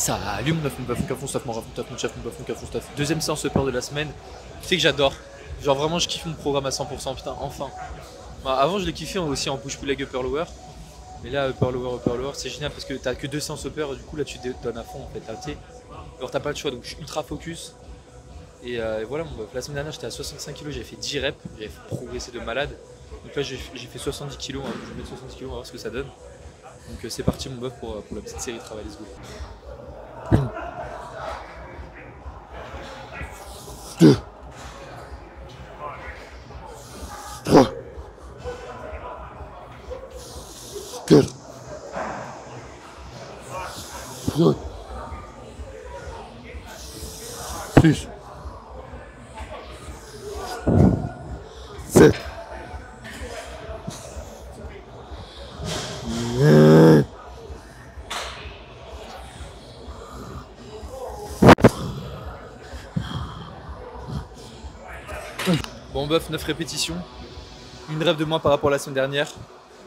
Salut mon neuf, mon bœuf, mon caf, mon staff, mon raf, mon taf, mon chef, mon bœuf, mon caf, mon staff. Deuxième séance upper de la semaine. Tu sais que j'adore. Genre vraiment je kiffe mon programme à 100%, putain, enfin. Bah, avant je l'ai kiffé aussi en push pull leg upper lower. Mais là upper lower, c'est génial parce que t'as que 2 séances upper et du coup là tu te donnes à fond en fait. Alors t'as pas le choix, donc je suis ultra focus. Et voilà mon bœuf. La semaine dernière j'étais à 65 kg, j'avais fait 10 reps, j'avais progressé de malade. Donc là j'ai fait 70 kg, hein. Je vais mettre 70 kg, on va voir ce que ça donne. Donc c'est parti mon bœuf pour la petite série de travail, let's go. 2, 3, 4, 5, 6, 7, 8. Bon bœuf, 9 répétitions. Une rep de moins par rapport à la semaine dernière.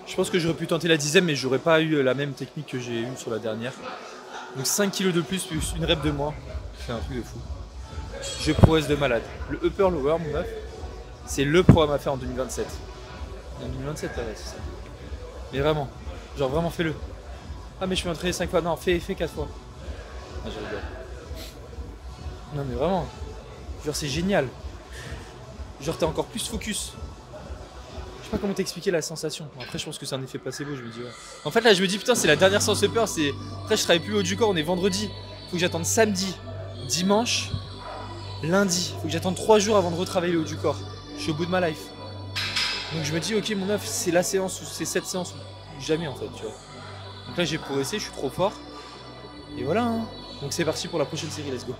Je pense que j'aurais pu tenter la 10e mais j'aurais pas eu la même technique que j'ai eue sur la dernière. Donc 5 kg de plus une rep de moins. C'est un truc de fou. Je progresse de malade. Le upper lower mon bœuf, c'est le programme à faire en 2027. En 2027 ouais, c'est ça. Mais vraiment, genre vraiment fais-le. Ah mais je peux m'entraîner 5 fois, non fais 4 fois. Ah je rigole. Non mais vraiment, genre c'est génial. Genre t'es encore plus focus. Je sais pas comment t'expliquer la sensation. Bon, après je pense que c'est un effet placebo, je me dis ouais. En fait là je me dis putain c'est la dernière séance upper, c'est. Après je travaille plus le haut du corps, on est vendredi. Faut que j'attende samedi, dimanche, lundi. Faut que j'attende 3 jours avant de retravailler le haut du corps. Je suis au bout de ma life. Donc je me dis ok mon œuf c'est la séance ou c'est cette séance ou jamais en fait tu vois. Donc là j'ai progressé, je suis trop fort. Et voilà hein. Donc c'est parti pour la prochaine série, let's go.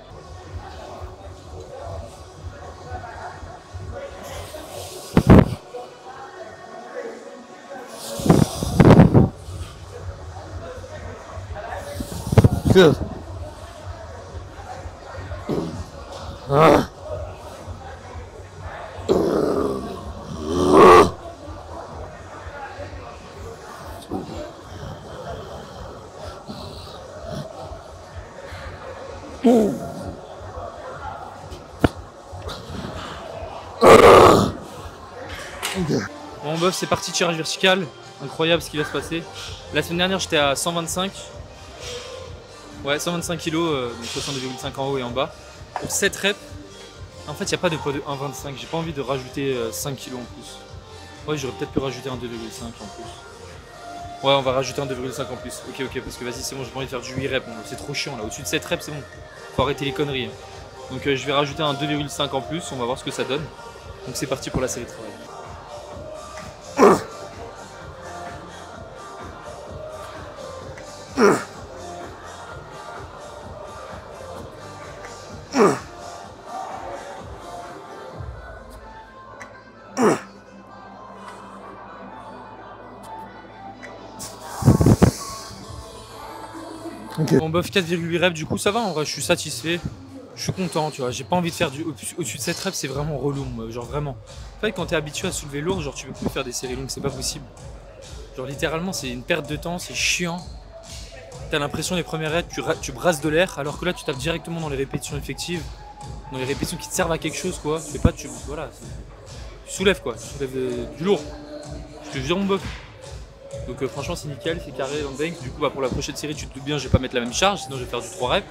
Ah. Bon bof c'est parti tirage vertical. Incroyable ce qui va se passer. La semaine dernière j'étais à 125. Ouais 125 kg, donc 62,5 en haut et en bas. Pour 7 reps. En fait il n'y a pas de poids de 1,25. J'ai pas envie de rajouter 5 kg en plus. Ouais j'aurais peut-être pu rajouter un 2,5 en plus. Ouais on va rajouter un 2,5 en plus. Ok parce que vas-y c'est bon, j'ai pas envie de faire du 8 reps. C'est trop chiant là. Au-dessus de 7 reps c'est bon. Faut arrêter les conneries. Donc je vais rajouter un 2,5 en plus. On va voir ce que ça donne. Donc c'est parti pour la série de travail. Okay. Bon bof 4,8 reps du coup ça va en vrai, je suis satisfait. Je suis content tu vois, j'ai pas envie de faire au-dessus de 7 reps, c'est vraiment relou genre vraiment. En fait quand t'es habitué à soulever lourd, genre tu peux plus faire des séries longues, c'est pas possible. Genre littéralement c'est une perte de temps, c'est chiant. T'as l'impression les premières reps tu brasses de l'air alors que là tu tapes directement dans les répétitions effectives. Dans les répétitions qui te servent à quelque chose quoi. Tu fais pas voilà. Tu soulèves quoi, tu soulèves du lourd. Je te jure mon bof. Donc franchement c'est nickel, c'est carré dans le bank. Du coup bah, pour la prochaine série tu te doutes bien je vais pas mettre la même charge, sinon je vais faire du 3 reps.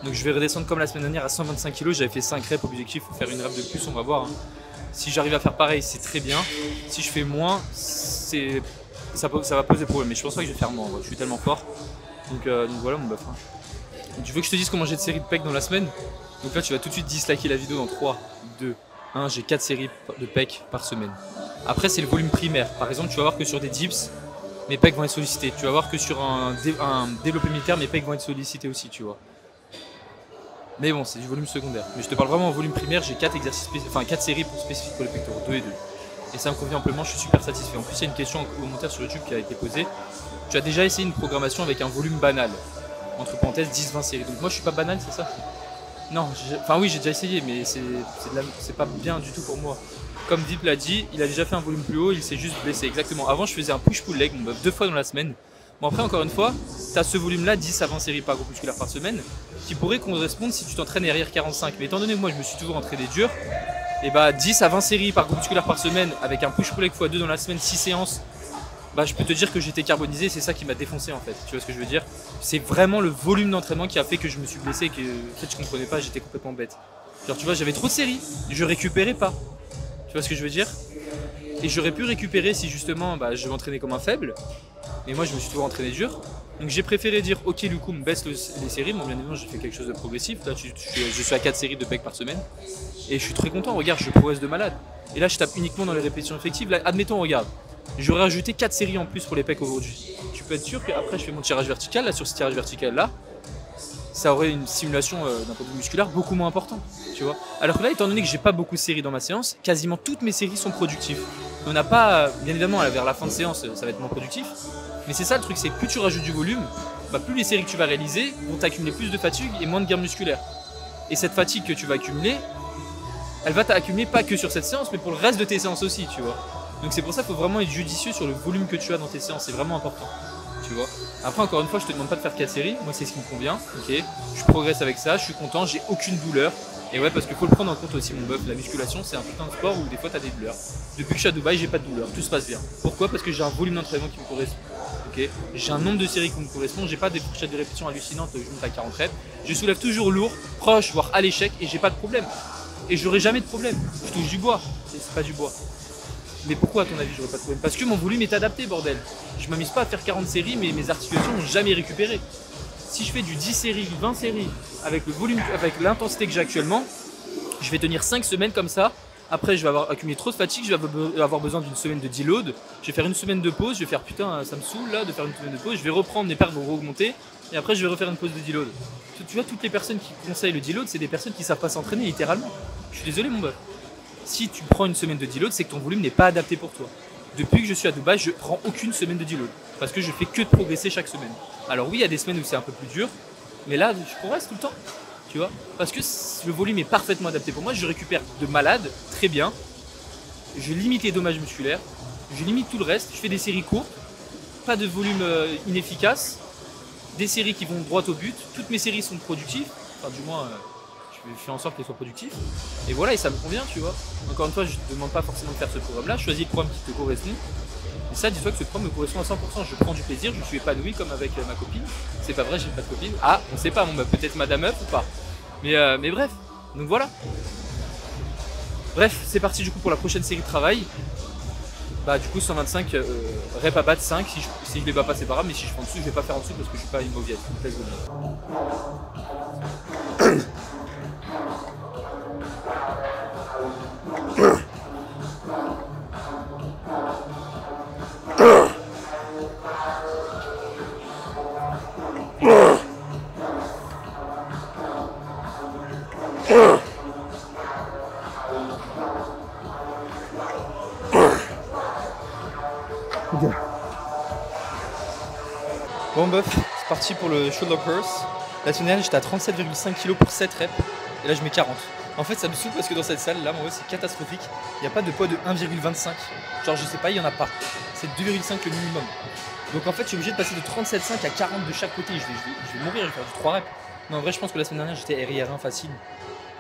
Donc je vais redescendre comme la semaine dernière à 125 kg, j'avais fait 5 reps, objectif faut faire une rep de plus, on va voir. Hein. Si j'arrive à faire pareil c'est très bien, si je fais moins ça va poser problème, mais je pense pas que je vais faire moins, je suis tellement fort. Donc voilà mon bœuf. Hein. Tu veux que je te dise comment j'ai de séries de pecs dans la semaine? Donc là tu vas tout de suite disliker la vidéo dans 3, 2, 1, j'ai 4 séries de pecs par semaine. Après c'est le volume primaire, par exemple tu vas voir que sur des dips, mes pecs vont être sollicités. Tu vas voir que sur un développé militaire, mes pecs vont être sollicités aussi, tu vois. Mais bon, c'est du volume secondaire. Mais je te parle vraiment en volume primaire, j'ai 4 séries spécifiques pour les pectoraux, 2 et 2. Et ça me convient amplement, je suis super satisfait. En plus, il y a une question en commentaire sur YouTube qui a été posée. Tu as déjà essayé une programmation avec un volume banal, entre parenthèses 10-20 séries. Donc moi je suis pas banal, c'est ça? Non, enfin oui j'ai déjà essayé, mais c'est pas bien du tout pour moi. Comme Vip l'a dit, il a déjà fait un volume plus haut, il s'est juste blessé. Exactement. Avant je faisais un push-pull leg, 2 fois dans la semaine. Bon après encore une fois, tu as ce volume-là, 10 à 20 séries par groupe musculaire par semaine, qui pourrait correspondre si tu t'entraînes derrière 45. Mais étant donné que moi je me suis toujours entraîné dur, et bah 10 à 20 séries par groupe musculaire par semaine, avec un push-pull leg x2 dans la semaine, 6 séances, bah je peux te dire que j'étais carbonisé, c'est ça qui m'a défoncé en fait. Tu vois ce que je veux dire? C'est vraiment le volume d'entraînement qui a fait que je me suis blessé et que en fait je comprenais pas, j'étais complètement bête. Genre tu vois, j'avais trop de séries, je récupérais pas. Tu vois ce que je veux dire? Et j'aurais pu récupérer si justement bah, je m'entraînais comme un faible. Mais moi je me suis toujours entraîné dur. Donc j'ai préféré dire ok Lucum baisse les séries. Bon bien évidemment j'ai fait quelque chose de progressif. Là je suis à 4 séries de pecs par semaine. Et je suis très content, regarde je progresse de malade. Et là je tape uniquement dans les répétitions effectives. Là admettons regarde, j'aurais rajouté 4 séries en plus pour les pecs aujourd'hui. Tu peux être sûr qu'après je fais mon tirage vertical. Là sur ce tirage vertical là, ça aurait une simulation d'un point de vue musculaire beaucoup moins important. Tu vois. Alors que là étant donné que j'ai pas beaucoup de séries dans ma séance, quasiment toutes mes séries sont productives. On n'a pas, bien évidemment vers la fin de séance ça va être moins productif. Mais c'est ça le truc, c'est que plus tu rajoutes du volume, bah plus les séries que tu vas réaliser vont t'accumuler plus de fatigue et moins de gain musculaire. Et cette fatigue que tu vas accumuler, elle va t'accumuler pas que sur cette séance, mais pour le reste de tes séances aussi, tu vois. Donc c'est pour ça qu'il faut vraiment être judicieux sur le volume que tu as dans tes séances, c'est vraiment important, tu vois. Après encore une fois, je te demande pas de faire 4 séries, moi c'est ce qui me convient, ok. Je progresse avec ça, je suis content, j'ai aucune douleur. Et ouais, parce qu'il faut le prendre en compte aussi, mon bœuf, la musculation c'est un putain de sport où des fois t'as des douleurs. Depuis que je suis à Dubaï, j'ai pas de douleur, tout se passe bien. Pourquoi? Parce que j'ai un volume d'entraînement qui me correspond. Okay. J'ai un nombre de séries qui me correspond, j'ai pas des fourchettes de répétition hallucinantes, je monte à 40 reps. Je soulève toujours lourd, proche, voire à l'échec, et j'ai pas de problème. Et j'aurai jamais de problème. Je touche du bois, c'est pas du bois. Mais pourquoi à ton avis j'aurais pas de problème? Parce que mon volume est adapté, bordel. Je m'amuse pas à faire 40 séries, mais mes articulations n'ont jamais récupéré. Si je fais du 10 séries, 20 séries, avec le volume, avec l'intensité que j'ai actuellement, je vais tenir 5 semaines comme ça. Après, je vais avoir accumulé trop de fatigue, je vais avoir besoin d'une semaine de deload. Je vais faire une semaine de pause, je vais faire putain, ça me saoule là de faire une semaine de pause. Je vais reprendre, mes pertes vont augmenter et après je vais refaire une pause de deload. Tu vois, toutes les personnes qui conseillent le deload, c'est des personnes qui savent pas s'entraîner littéralement. Je suis désolé, mon bœuf. Si tu prends une semaine de deload, c'est que ton volume n'est pas adapté pour toi. Depuis que je suis à Dubaï, je prends aucune semaine de deload parce que je fais que de progresser chaque semaine. Alors, oui, il y a des semaines où c'est un peu plus dur, mais là, je progresse tout le temps. Tu vois, parce que le volume est parfaitement adapté pour moi, je récupère de malade, très bien, je limite les dommages musculaires, je limite tout le reste, je fais des séries courtes, pas de volume inefficace, des séries qui vont droit au but, toutes mes séries sont productives, enfin du moins je fais en sorte qu'elles soient productives, et voilà, et ça me convient, tu vois. Encore une fois, je ne te demande pas forcément de faire ce programme-là, choisis le programme qui te correspond. Et ça, dis-toi que ce programme me correspond à 100%. Je prends du plaisir, je suis épanoui comme avec ma copine. C'est pas vrai, j'ai pas de copine. Ah, on sait pas, bon, bah, peut-être madame meuf ou pas. Mais bref, donc voilà. Bref, c'est parti du coup pour la prochaine série de travail. Bah du coup 125 rep à battre 5. Si je les bats pas, c'est pas grave, mais si je fais en dessous, je vais pas faire en dessous parce que je suis pas une mauviette. Bon bœuf, c'est parti pour le shoulder press. La semaine dernière j'étais à 37,5 kg pour 7 reps et là je mets 40. En fait ça me saoule parce que dans cette salle là, c'est catastrophique. Il n'y a pas de poids de 1,25. Genre je sais pas, il n'y en a pas. C'est 2,5 le minimum. Donc en fait je suis obligé de passer de 37,5 à 40 de chaque côté. Je vais mourir, je vais faire du 3 reps. Non en vrai je pense que la semaine dernière j'étais RIR1 facile.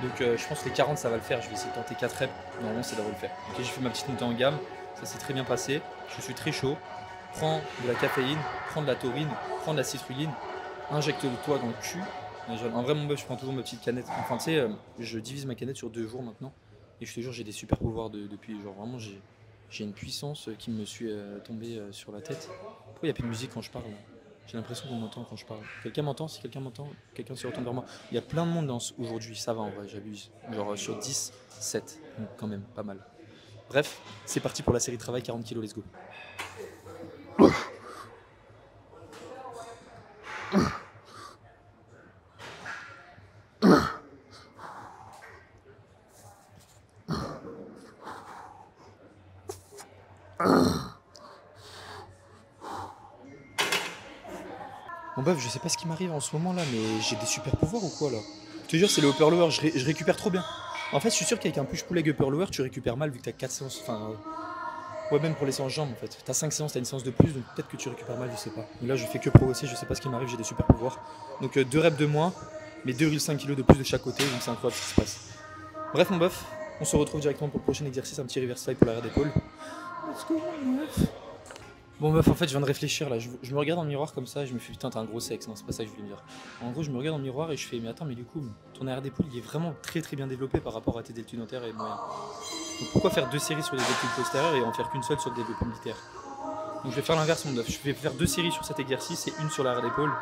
Donc je pense que les 40 ça va le faire. Je vais essayer de tenter 4 reps. Normalement ça devrait le faire. Ok, j'ai fait ma petite montée en gamme. Ça s'est très bien passé. Je suis très chaud. Prends de la caféine, prends de la taurine, prends de la citrulline, injecte-toi dans le cul. En vrai, mon bœuf, je prends toujours ma petite canette. Enfin, tu sais, je divise ma canette sur 2 jours maintenant. Et je te jure, j'ai des super pouvoirs depuis. Genre, vraiment, j'ai une puissance qui me suit tombée sur la tête. Pourquoi il n'y a plus de musique quand je parle là? J'ai l'impression qu'on m'entend quand je parle. Quelqu'un m'entend? Si quelqu'un m'entend, quelqu'un se retourne vers moi. Il y a plein de monde aujourd'hui, ça va en vrai, j'abuse. Genre, sur 10, 7. Donc, quand même, pas mal. Bref, c'est parti pour la série de travail 40 kg, let's go. Bon bœuf, je sais pas ce qui m'arrive en ce moment là, mais j'ai des super pouvoirs ou quoi là? Je te jure, c'est le upper lower, je récupère trop bien. En fait, je suis sûr qu'avec un push pull leg upper lower, tu récupères mal vu que t'as 4 séances. Enfin, Ouais, même pour les séances jambes en fait. T'as 5 séances, t'as une séance de plus, donc peut-être que tu récupères mal, je sais pas. Mais là, je fais que progresser, je sais pas ce qui m'arrive, j'ai des super pouvoirs. Donc 2 reps de moins, mais 2,5 kg de plus de chaque côté, donc c'est incroyable ce qui se passe. Bref, mon bœuf, on se retrouve directement pour le prochain exercice, un petit reverse fly pour l'arrière d'épaule. Let's go, mon meuf. Bon meuf, en fait je viens de réfléchir là, je me regarde dans le miroir comme ça et je me fais putain t'as un gros sexe, non c'est pas ça que je voulais me dire. En gros je me regarde dans le miroir et je fais mais attends mais du coup ton arrière d'épaule il est vraiment très bien développé par rapport à tes deltoïdes antérieurs et moyens. Donc pourquoi faire 2 séries sur les deltoïdes postérieurs et en faire qu'une seule sur le développé militaire? Donc je vais faire l'inverse mon meuf, je vais faire 2 séries sur cet exercice et une sur l'arrière d'épaule.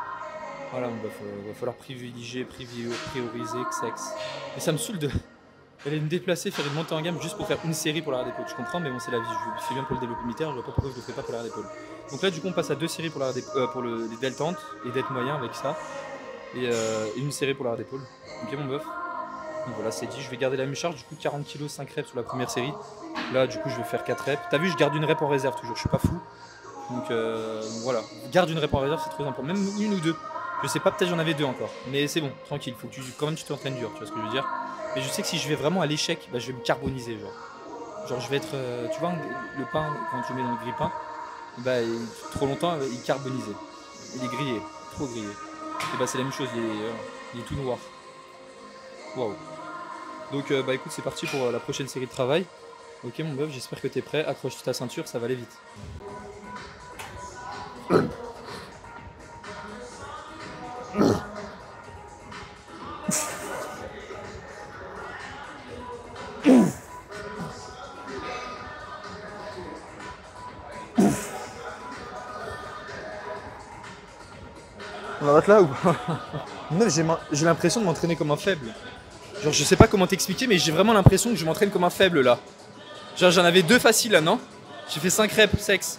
Voilà mon meuf, va falloir prioriser sexe. Mais ça me saoule de... Aller me déplacer, faire une montée en gamme juste pour faire une série pour l'arrière d'épaule. Je comprends, mais bon, c'est la vie. Je fais bien pour le développé militaire, je vois pas pourquoi je le fais pas pour l'arrière d'épaule. Donc là, du coup, on passe à 2 séries pour, les deltantes et d'être moyen avec ça. Et une série pour l'arrière d'épaule. Ok, mon bœuf. Donc voilà, c'est dit. Je vais garder la même charge. Du coup, 40 kg, 5 reps sur la première série. Là, du coup, je vais faire 4 reps. T'as vu, je garde une rep en réserve toujours. Je suis pas fou. Donc voilà. Garde une rep en réserve, c'est trop important. Même une ou deux. Je sais pas, peut-être j'en avais 2 encore. Mais c'est bon, tranquille. Faut que quand même tu t'entraînes dur. Tu vois ce que je veux dire? Mais je sais que si je vais vraiment à l'échec, bah, je vais me carboniser. Genre je vais être. Tu vois, le pain, quand tu le mets dans le grille-pain, bah, trop longtemps, il est carbonisé. Il est grillé, trop grillé. Et bah, c'est la même chose, il est tout noir. Waouh. Donc, bah, écoute, c'est parti pour la prochaine série de travail. Ok, mon bœuf, j'espère que tu es prêt. Accroche ta ceinture, ça va aller vite. On arrête là ou pas? J'ai l'impression de m'entraîner comme un faible. Genre je sais pas comment t'expliquer mais j'ai vraiment l'impression que je m'entraîne comme un faible là. Genre j'en avais 2 faciles là, non? J'ai fait 5 reps sexe.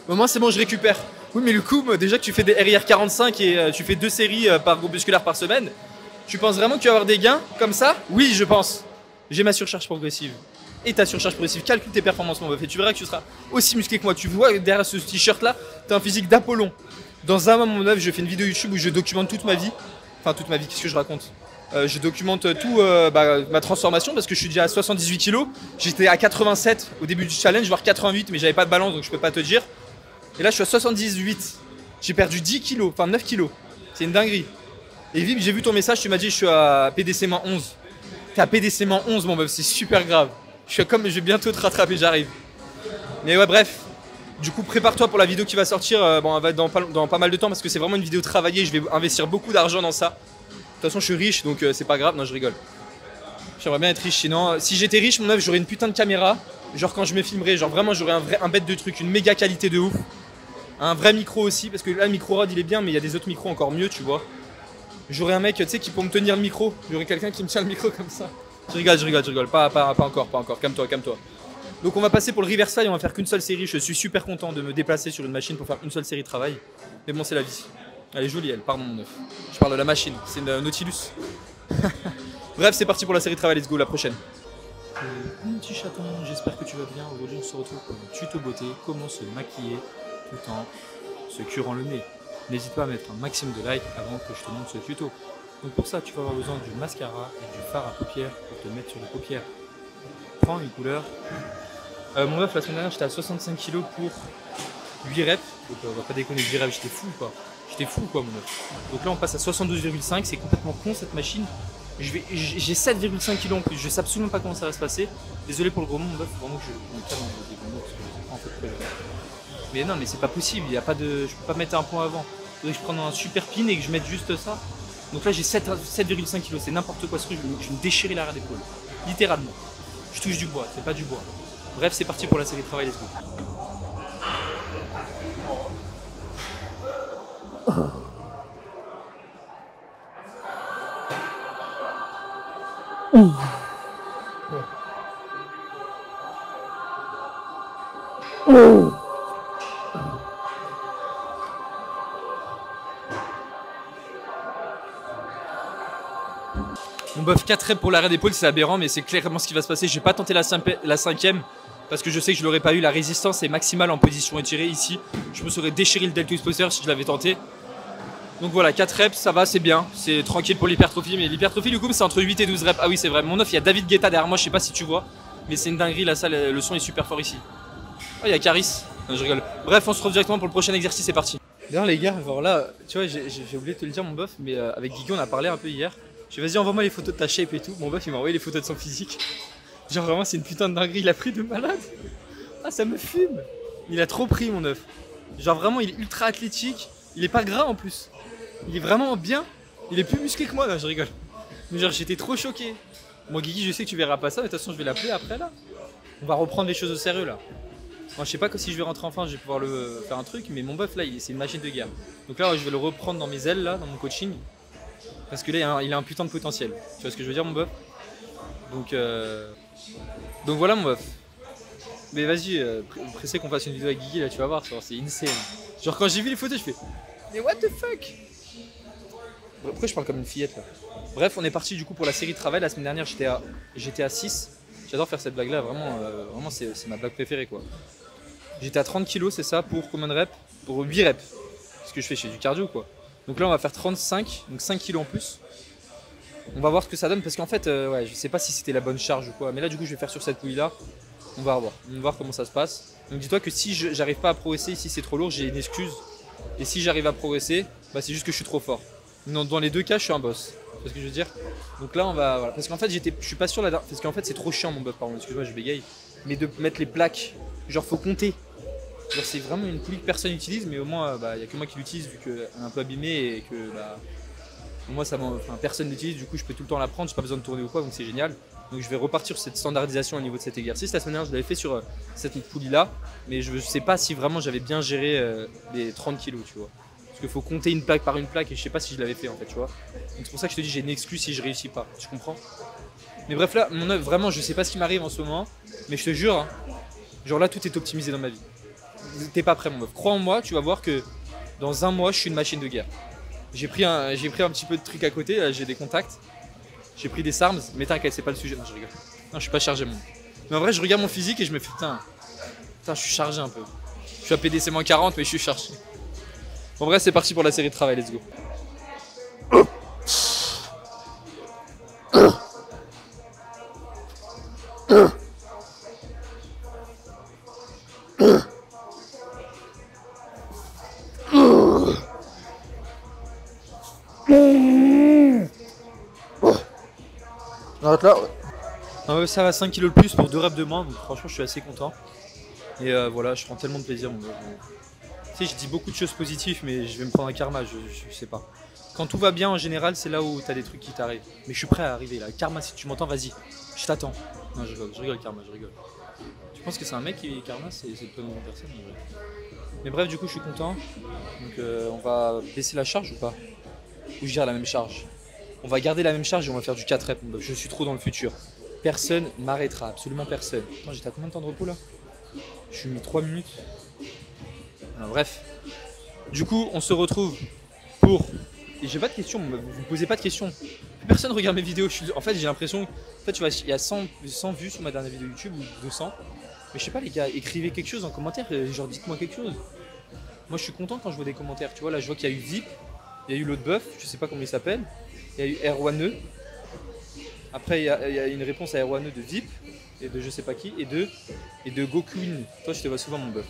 Au moins c'est bon, je récupère. Oui mais le coup, déjà que tu fais des RIR 45 et tu fais 2 séries par groupe musculaire par semaine, tu penses vraiment que tu vas avoir des gains comme ça? Oui je pense. J'ai ma surcharge progressive. Et ta surcharge progressive, calcule tes performances mon bœuf et tu verras que tu seras aussi musclé que moi. Tu vois derrière ce t-shirt là, t'as un physique d'Apollon. Dans un moment je fais une vidéo YouTube où je documente toute ma vie. Enfin toute ma vie, qu'est-ce que je raconte? Je documente tout ma transformation parce que je suis déjà à 78 kg. J'étais à 87 au début du challenge, voire 88, mais j'avais pas de balance donc je peux pas te dire. Et là je suis à 78. J'ai perdu 10 kg, enfin 9 kg. C'est une dinguerie. Et Vib, j'ai vu ton message, tu m'as dit je suis à PDC-11. T'es à PDC-11 mon meuf, c'est super grave. Je vais bientôt te rattraper, j'arrive. Mais ouais bref. Du coup, prépare-toi pour la vidéo qui va sortir bon, elle va être dans pas mal de temps parce que c'est vraiment une vidéo travaillée. Je vais investir beaucoup d'argent dans ça. De toute façon, je suis riche donc c'est pas grave. Non, je rigole. J'aimerais bien être riche. Sinon, si j'étais riche, mon œuvre, j'aurais une putain de caméra. Genre, quand je me filmerais, genre vraiment, j'aurais un bête de truc, une méga qualité de ouf. Un vrai micro aussi parce que là, le micro rod il est bien, mais il y a des autres micros encore mieux, tu vois. J'aurais un mec, tu sais, qui peut me tenir le micro. J'aurais quelqu'un qui me tient le micro comme ça. Je rigole. Pas encore. Calme-toi. Donc on va passer pour le reverse fly, on va faire qu'une seule série. Je suis super content de me déplacer sur une machine pour faire une seule série de travail. Mais bon, c'est la vie. Elle est jolie, elle, pardon mon neuf. Je parle de la machine, c'est une Nautilus. Bref, c'est parti pour la série de travail, let's go, la prochaine. Mon petit chaton, j'espère que tu vas bien. Aujourd'hui, on se retrouve pour un tuto beauté, comment se maquiller tout en se curant le nez. N'hésite pas à mettre un maximum de likes avant que je te montre ce tuto. Donc pour ça, tu vas avoir besoin du mascara et du fard à paupières pour te mettre sur les paupières. Prends une couleur. Mon meuf, la semaine dernière, j'étais à 65 kg pour 8 reps. Donc on va pas déconner, 8 reps, j'étais fou quoi mon meuf. Donc là on passe à 72,5, c'est complètement con cette machine. J'ai 7,5 kg en plus, je sais absolument pas comment ça va se passer. Désolé pour le gros mot mon meuf, vraiment que je me calme des gros mots parce que en fait, mais non mais c'est pas possible, je peux pas mettre un point avant. Il faudrait que je prenne un super pin et que je mette juste ça. Donc là j'ai 7,5 kg, c'est n'importe quoi ce truc, je vais me déchirer l'arrière d'épaule. Littéralement. Je touche du bois, c'est pas du bois. Bref, c'est parti pour la série de travail, let's go. Mon bœuf 4 reps pour l'arrière d'épaule, c'est aberrant, mais c'est clairement ce qui va se passer. Je vais pas tenter la 5ème parce que je sais que je l'aurais pas eu. La résistance est maximale en position étirée ici. Je me serais déchiré le deltoïde postérieur si je l'avais tenté. Donc voilà, 4 reps, ça va, c'est bien. C'est tranquille pour l'hypertrophie, mais l'hypertrophie du coup c'est entre 8 et 12 reps. Ah oui, c'est vrai. Mon œuf, il y a David Guetta derrière moi, je sais pas si tu vois, mais c'est une dinguerie, la salle, le son est super fort ici. Oh, il y a Caris. Non, je rigole. Bref, on se retrouve directement pour le prochain exercice, c'est parti. D'ailleurs, les gars, alors là, tu vois, j'ai oublié de te le dire, mon bof, mais avec Guigui, on a parlé un peu hier. Je lui ai dit, vas-y, envoie-moi les photos de ta shape et tout. Mon bof, il m'a envoyé les photos de son physique. Genre, vraiment, c'est une putain de dinguerie. Il a pris de malade. Ah, ça me fume. Il a trop pris, mon œuf. Genre, vraiment, il est ultra athlétique. Il est pas gras en plus. Il est vraiment bien. Il est plus musclé que moi, là, je rigole. Mais genre, j'étais trop choqué. Moi, Guigui, je sais que tu verras pas ça, mais de toute façon, je vais l'appeler après là. On va reprendre les choses au sérieux là. Moi, je sais pas que si je vais rentrer enfin, je vais pouvoir le faire un truc, mais mon bœuf là, c'est une machine de guerre. Donc là, je vais le reprendre dans mes ailes là, dans mon coaching. Parce que là, il a un putain de potentiel. Tu vois ce que je veux dire, mon bœuf? Donc voilà, mon bœuf. Mais vas-y, pressé qu'on fasse une vidéo avec Guigui là, tu vas voir, c'est insane. Genre, quand j'ai vu les photos, je fais, mais what the fuck? Pourquoi je parle comme une fillette là? Bref, on est parti du coup pour la série de travail. La semaine dernière, j'étais à 6. J'adore faire cette blague là, vraiment c'est ma blague préférée quoi. J'étais à 30 kg, c'est ça, pour combien de reps? Pour 8 reps. Ce que je fais chez du cardio quoi. Donc là on va faire 35, donc 5 kg en plus. On va voir ce que ça donne parce qu'en fait, ouais, je sais pas si c'était la bonne charge ou quoi. Mais là du coup je vais faire sur cette poulie là. On va voir comment ça se passe. Donc dis-toi que si j'arrive pas à progresser, ici c'est trop lourd, j'ai une excuse. Et si j'arrive à progresser, bah, c'est juste que je suis trop fort. Dans les deux cas, je suis un boss. C'est ce que je veux dire. Donc là, on va. Voilà. Parce qu'en fait, je suis pas sûr. Parce qu'en fait, c'est trop chiant, mon bœuf, pardon. Excuse-moi, je bégaye. Mais de mettre les plaques, genre, faut compter. Genre, c'est vraiment une poulie que personne n'utilise, mais au moins, bah, y a que moi qui l'utilise vu qu'elle est un peu abîmée et que, bah, moi, personne l'utilise. Du coup, je peux tout le temps la prendre. J'ai pas besoin de tourner ou quoi, donc c'est génial. Donc, je vais repartir sur cette standardisation au niveau de cet exercice. La semaine dernière, je l'avais fait sur cette poulie-là, mais je sais pas si vraiment j'avais bien géré les 30 kilos, tu vois. Parce qu'il faut compter une plaque par une plaque et je sais pas si je l'avais fait en fait, tu vois. Donc c'est pour ça que je te dis j'ai une excuse si je réussis pas, tu comprends? Mais bref là, mon œuvre, vraiment je sais pas ce qui m'arrive en ce moment, mais je te jure, hein, genre là tout est optimisé dans ma vie. T'es pas prêt mon meuf, crois en moi, tu vas voir que dans un mois je suis une machine de guerre. J'ai pris un petit peu de trucs à côté, j'ai des contacts, j'ai pris des SARMs, mais t'inquiète c'est pas le sujet, non je rigole. Non je suis pas chargé mon. Mais en vrai je regarde mon physique et je me fais putain, je suis chargé un peu. Je suis à PDC-40 mais je suis chargé. En vrai, c'est parti pour la série de travail, let's go. Arrête là. Ça va 5 kg de plus pour 2 reps de moins, donc franchement, je suis assez content. Et voilà, je prends tellement de plaisir. Tu sais, je dis beaucoup de choses positives, mais je vais me prendre un karma, je sais pas. Quand tout va bien, en général, c'est là où t'as des trucs qui t'arrivent. Mais je suis prêt à arriver là. Karma, si tu m'entends, vas-y, je t'attends. Non, je rigole, karma, je rigole. Tu penses que c'est un mec qui karma, c'est le prénom de personne. Mais bref, du coup, je suis content. Donc, on va baisser la charge ou pas? Ou je dirais la même charge? On va garder la même charge et on va faire du 4 reps. Je suis trop dans le futur. Personne m'arrêtera, absolument personne. Attends, j'étais à combien de temps de repos là? Je suis mis 3 minutes. Alors, bref. Du coup, on se retrouve pour. Et j'ai pas de questions, vous me posez pas de questions. Plus personne regarde mes vidéos. En fait, j'ai l'impression. En fait, tu vois, il y a 100 vues sur ma dernière vidéo YouTube ou 200. Mais je sais pas, les gars, écrivez quelque chose en commentaire. Genre, dites-moi quelque chose. Moi, je suis content quand je vois des commentaires. Tu vois, là, je vois qu'il y a eu Zip. Il y a eu l'autre bœuf, je sais pas comment il s'appelle. Il y a eu R1E. Après, il y a une réponse à R1E de Zip. Et de je sais pas qui. Et de Gokuin. Toi, je te vois souvent, mon bœuf.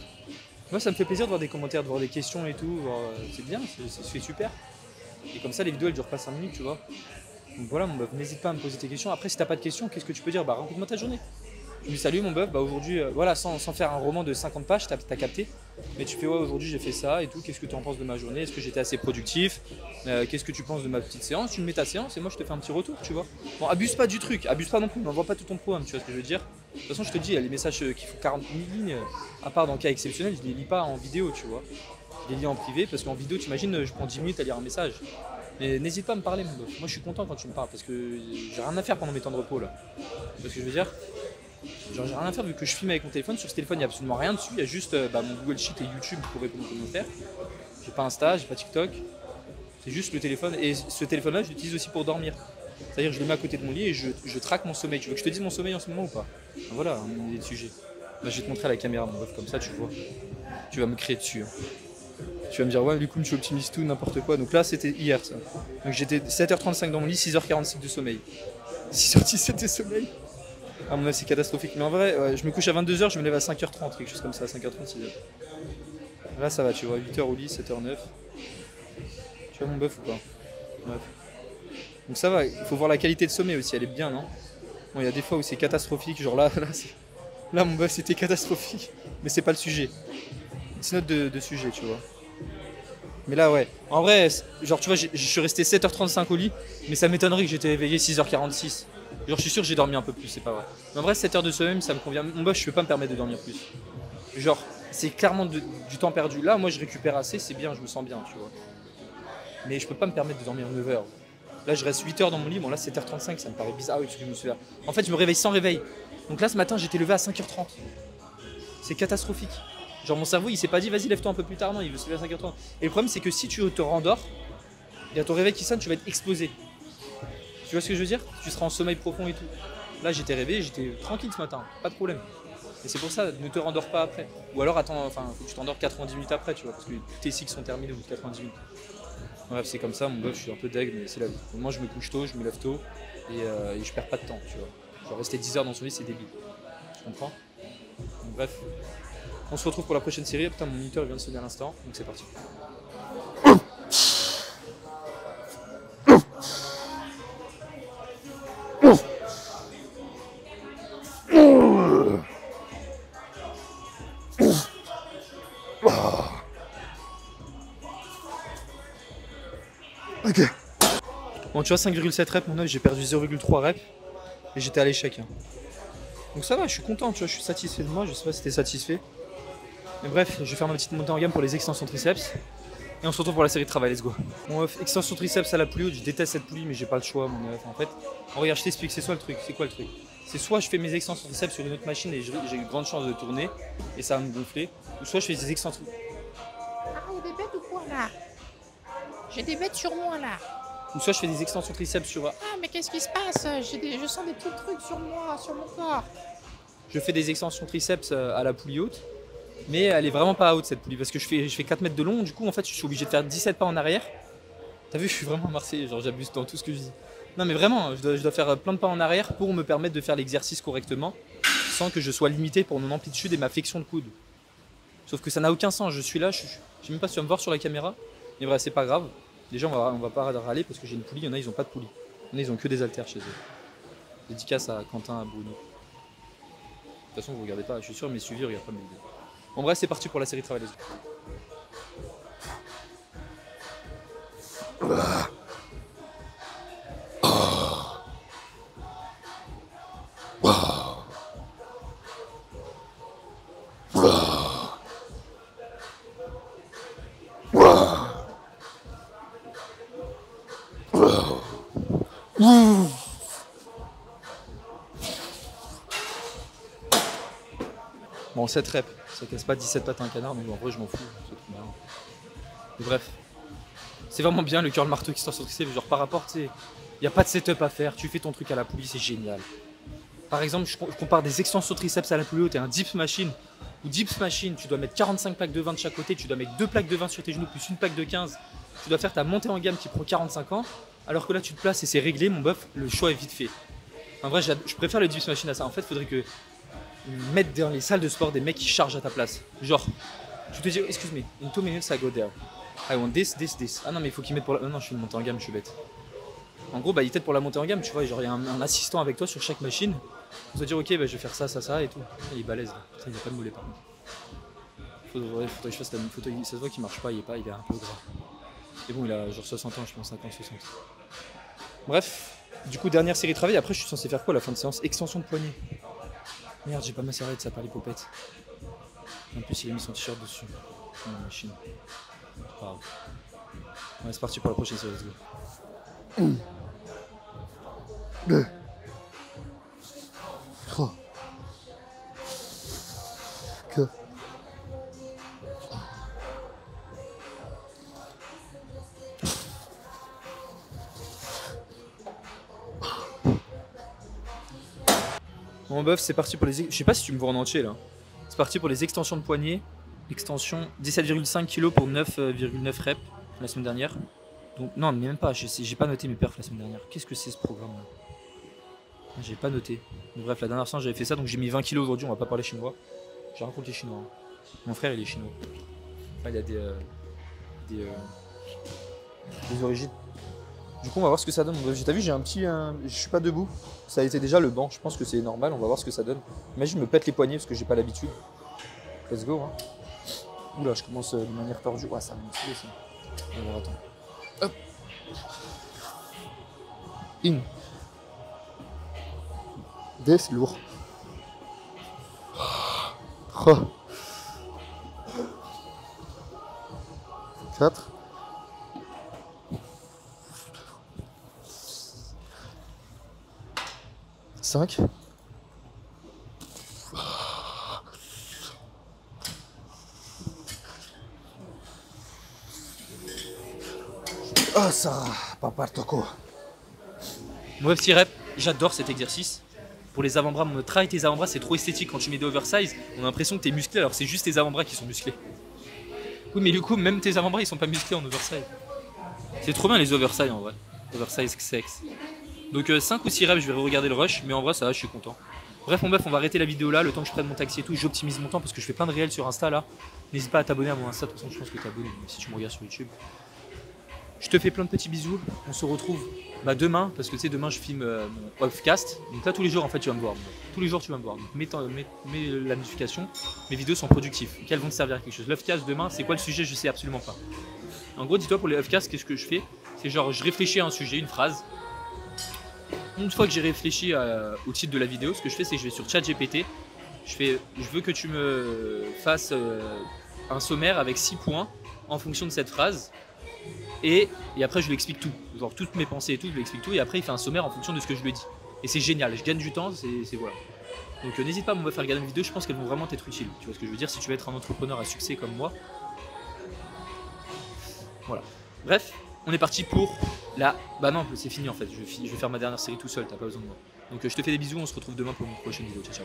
Moi, ça me fait plaisir de voir des commentaires, de voir des questions et tout. C'est bien, c'est super. Et comme ça, les vidéos, elles durent pas 5 minutes, tu vois. Donc voilà, mon bœuf, n'hésite pas à me poser tes questions. Après, si t'as pas de questions, qu'est-ce que tu peux dire? Bah, raconte-moi ta journée. Je me dis salut mon bœuf, bah aujourd'hui, voilà, sans faire un roman de 50 pages, t'as capté. Mais tu fais ouais, aujourd'hui j'ai fait ça et tout, qu'est-ce que tu en penses de ma journée? Est-ce que j'étais assez productif? Qu'est-ce que tu penses de ma petite séance? Tu me mets ta séance et moi je te fais un petit retour, tu vois. Bon, abuse pas du truc, abuse pas non plus, n'envoie pas tout ton programme, tu vois ce que je veux dire. De toute façon, je te dis, il y a les messages qui font 40 000 lignes, à part dans le cas exceptionnel, je les lis pas en vidéo, tu vois. Je les lis en privé parce qu'en vidéo, t'imagines, je prends 10 minutes à lire un message. Mais n'hésite pas à me parler, mon bœuf. Moi je suis content quand tu me parles parce que j'ai rien à faire pendant mes temps de repos là. Tu vois ce que je veux dire? Genre j'ai rien à faire vu que je filme avec mon téléphone. Sur ce téléphone il n'y a absolument rien dessus, il y a juste mon Google Sheet et YouTube pour répondre aux commentaires. J'ai pas Insta, j'ai pas TikTok. C'est juste le téléphone et ce téléphone là je l'utilise aussi pour dormir. C'est-à-dire que je le mets à côté de mon lit et je traque mon sommeil. Tu veux que je te dise mon sommeil en ce moment ou pas? Voilà, il est le sujet. Bah, je vais te montrer à la caméra mon bœuf, comme ça tu vois. Tu vas me crier dessus. Tu vas me dire ouais du coup tu optimises tout, n'importe quoi. Donc là c'était hier ça. Donc j'étais 7h35 dans mon lit, 6h46 de sommeil. 6h17 de sommeil. Ah, mon œuf, c'est catastrophique. Mais en vrai, ouais, je me couche à 22h, je me lève à 5h30, quelque chose comme ça, 5h30, 6h. Là, ça va, tu vois, 8h au lit, 7h09. Tu vois mon bœuf ou pas? Bref. Donc ça va, il faut voir la qualité de sommeil aussi, elle est bien, non? Bon, il y a des fois où c'est catastrophique, genre là mon bœuf, c'était catastrophique. Mais c'est pas le sujet. C'est notre de sujet, tu vois. Mais là, ouais. En vrai, genre, tu vois, je suis resté 7h35 au lit, mais ça m'étonnerait que j'étais éveillé 6h46. Genre, je suis sûr que j'ai dormi un peu plus, c'est pas vrai. Mais en vrai, 7 heures de sommeil, ça me convient. Mon boss, je peux pas me permettre de dormir plus. Genre, c'est clairement du temps perdu. Là, moi, je récupère assez, c'est bien, je me sens bien, tu vois. Mais je peux pas me permettre de dormir 9 heures. Là, je reste 8 heures dans mon lit. Bon, là, 7h35, ça me paraît bizarre. Ah oui, parce que je me suis levé. En fait, je me réveille sans réveil. Donc là, ce matin, j'étais levé à 5h30. C'est catastrophique. Genre, mon cerveau, il s'est pas dit, vas-y, lève-toi un peu plus tard. Non, il veut se lever à 5h30. Et le problème, c'est que si tu te rendors, il y a ton réveil qui sonne, tu vas être explosé. Tu vois ce que je veux dire? Tu seras en sommeil profond et tout. Là, j'étais réveillé, j'étais tranquille ce matin, pas de problème. Et c'est pour ça, ne te rendors pas après. Ou alors attends, enfin, faut que tu t'endors 90 minutes après, tu vois, parce que tous tes cycles sont terminés au bout de 90 minutes. Bref, c'est comme ça, mon bœuf, je suis un peu deg, mais c'est la vie. Moi, je me couche tôt, je me lève tôt, et je perds pas de temps, tu vois. Genre, rester 10 heures dans son lit, c'est débile. Tu comprends? Donc, bref. On se retrouve pour la prochaine série. Putain, mon moniteur vient de sonner à l'instant, donc c'est parti. Ok. Bon, tu vois, 5,7 reps, mon œuf, j'ai perdu 0,3 reps, et j'étais à l'échec. Hein. Donc ça va, je suis content, tu vois, je suis satisfait de moi, je sais pas si t'es satisfait. Mais bref, je vais faire ma petite montée en gamme pour les extensions triceps. Et on se retrouve pour la série de travail, let's go. Mon œuf, extension triceps à la poulie haute, je déteste cette poulie, mais j'ai pas le choix, mon œuf. En fait, regarde, je t'explique, c'est quoi le truc? C'est soit je fais mes extensions triceps sur une autre machine et j'ai une grande chance de tourner, et ça va me gonfler, ou soit je fais des extensions. Ah, il y a des bêtes ou quoi là? J'ai des bêtes sur moi là. Ou soit je fais des extensions triceps sur. Ah, mais qu'est-ce qui se passe? Je sens des petits trucs sur moi, sur mon corps. Je fais des extensions triceps à la poulie haute, mais elle est vraiment pas haute cette poulie parce que je fais 4 mètres de long, du coup en fait je suis obligé de faire 17 pas en arrière. T'as vu, je suis vraiment un Marseillais, genre j'abuse dans tout ce que je dis. Non mais vraiment, je dois faire plein de pas en arrière pour me permettre de faire l'exercice correctement sans que je sois limité pour mon amplitude et ma flexion de coude. Sauf que ça n'a aucun sens, je suis là, je sais même pas si tu vas me voir sur la caméra, mais bref, c'est pas grave. Déjà on va pas râler parce que j'ai une poulie, il y en a ils ont pas de poulie. Il y en a ils ont que des haltères chez eux. Dédicace à Quentin, à Bruno. De toute façon, vous regardez pas, je suis sûr, mes suivis regardent pas mes vidéos. En bref, c'est parti pour la série de travail. Bon, 7 reps, ça casse pas 17 pattes à un canard, mais bon, en vrai, je m'en fous, c'est trop bien. Mais bref, c'est vraiment bien le curl marteau qui sort sur triceps, genre par rapport, tu sais, il n'y a pas de setup à faire, tu fais ton truc à la poulie, c'est génial. Par exemple, je compare des extensions triceps à la poulie haute et un dips machine. Ou dips machine, tu dois mettre 45 plaques de 20 de chaque côté, tu dois mettre 2 plaques de 20 sur tes genoux plus une plaque de 15. Tu dois faire ta montée en gamme qui prend 45 ans, alors que là tu te places et c'est réglé, mon bœuf, le choix est vite fait. En vrai, je préfère le dips machine à ça. En fait, il faudrait que mettre dans les salles de sport des mecs qui chargent à ta place. Genre, tu te dis, excuse me, in 2 minutes I go there. I want this. Ah non, mais il faut qu'ils mettent pour la. Non, je fais une montée en gamme, je suis bête. En gros, bah, il t'aide pour la montée en gamme, tu vois. Genre, il y a un assistant avec toi sur chaque machine. On se dire, ok, bah, je vais faire ça et tout. Il est balèze. Putain, il n'y a pas de mollet par contre. Faudrait que je fasse la photo. Ça se voit qu'il marche pas, il est un peu gras. Et bon, il a genre 60 ans, je pense, 50, 60. Bref, du coup, dernière série de travail. Après, je suis censé faire quoi à la fin de séance? Extension de poignet. Merde, j'ai pas ma serviette, ça par les popettes. En plus, il a mis son t-shirt dessus. Oh, la machine. Pas grave. Ouais, c'est parti pour la prochaine série, let's go. 2, 3, 4. Bon bœuf, c'est parti pour les. Je sais pas si tu me vois en entier là. C'est parti pour les extensions de poignet. Extension 17,5 kg pour 9,9 reps la semaine dernière. Donc non, mais même pas. J'ai pas noté mes perfs la semaine dernière. Qu'est-ce que c'est ce programme là? J'ai pas noté. Mais bref, la dernière fois j'avais fait ça, donc j'ai mis 20 kilos aujourd'hui, on va pas parler chinois. J'ai rien contre les chinois. Hein. Mon frère il est chinois. Enfin, il a des origines. Du coup on va voir ce que ça donne. T'as vu j'ai un petit... Je suis pas debout. Ça a été déjà le banc, je pense que c'est normal, on va voir ce que ça donne. Imagine je me pète les poignets parce que j'ai pas l'habitude. Let's go hein. Oula je commence de manière tordue. Ouais ça va me saouler ça. Alors attends. Hop. In. Des, lourd. Oh. 4. 5. Ah ça, papa toco. Moi petit rep, j'adore cet exercice. Pour les avant-bras, mon travail tes avant-bras c'est trop esthétique quand tu mets des oversize, on a l'impression que t'es musclé alors que c'est juste tes avant-bras qui sont musclés. Oui mais du coup même tes avant-bras ils sont pas musclés en oversize. C'est trop bien les oversize en vrai. Oversize sex. Donc 5 ou 6 reps je vais regarder le rush mais en vrai ça va je suis content. Bref mon meuf on va arrêter la vidéo là, le temps que je prenne mon taxi et tout, j'optimise mon temps parce que je fais plein de réels sur Insta là. N'hésite pas à t'abonner à mon Insta, de toute façon je pense que t'es abonné si tu me regardes sur YouTube. Je te fais plein de petits bisous, on se retrouve demain, parce que tu sais demain je filme mon offcast, donc là tous les jours en fait tu vas me voir, tous les jours tu vas me voir, donc mets la notification, mes vidéos sont productives, qu'elles vont te servir à quelque chose. L'offcast demain, c'est quoi le sujet, je sais absolument pas. En gros dis-toi pour les offcasts, qu'est-ce que je fais, c'est genre je réfléchis à un sujet, une phrase, une fois que j'ai réfléchi au titre de la vidéo, ce que je fais c'est que je vais sur ChatGPT, je veux que tu me fasses un sommaire avec 6 points en fonction de cette phrase. Et après je lui explique tout, genre toutes mes pensées et tout, je lui explique tout et après il fait un sommaire en fonction de ce que je lui dis. Et c'est génial, je gagne du temps, c'est voilà. Donc n'hésite pas à me faire regarder une vidéo, je pense qu'elles vont vraiment t'être utiles. Tu vois ce que je veux dire, si tu veux être un entrepreneur à succès comme moi. Voilà. Bref, on est parti pour la... Bah non, c'est fini en fait, je vais faire ma dernière série tout seul, t'as pas besoin de moi. Donc je te fais des bisous, on se retrouve demain pour une prochaine vidéo, ciao ciao.